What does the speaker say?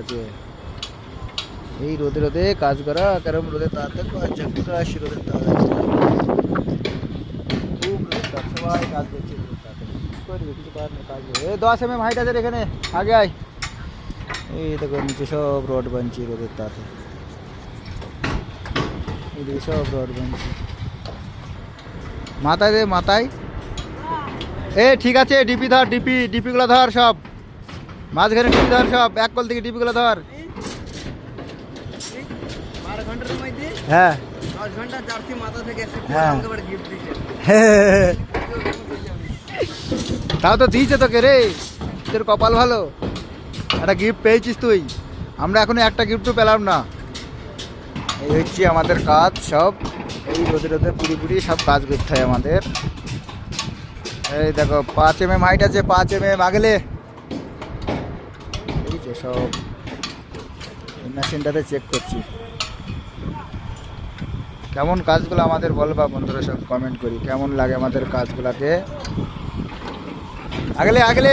আছে। এই রোদে রোদে কাজ করা, কারণ রোদে তার দেখো ঝাঁকুটা রোদের তার আছে, খুব রোদের তার, সবাই কাজ করছে রোদের তাতে, কি করবে কিছু করার নেই, কাজ করবে। এই 10 mm হাইট আছে এখানে, আগে আয়। এই দেখো নিচে সব রড বানছে রোদের তাতে, এইদিকে সব রড বানছে। মাথায় দে মাথায়। এ ঠিক আছে, ডিপি ধর, ডিপিগুলো ধর সব, মাঝখানে ডিপি ধর সব, এক কল থেকে ডিপিগুলো ধর। 12 ঘন্টার সময় দিয়ে হ্যাঁ 10 ঘন্টা জার্সি মাথা থেকে এসে হ্যাঁ। আমাকে বড় গিফট দিয়েছে। তাও তো দিয়েছে তোকে রে, তোর কপাল ভালো, একটা গিফট পেয়েছিস তুই। আমরা এখনো একটা গিফটও পেলাম না। এই হচ্ছে আমাদের কাজ সব, এই রোদে রোদে পুরি পুরি সব কাজ করতে হয় আমাদের। এই দেখো 5 mm হাইট আছে, 5 mm আগলে, এই যে সব মেশিনটাতে চেক করছি। কেমন কাজগুলো আমাদের বলবা বন্ধুরা, সব কমেন্ট করি কেমন লাগে আমাদের কাজগুলাকে। আগলে আগলে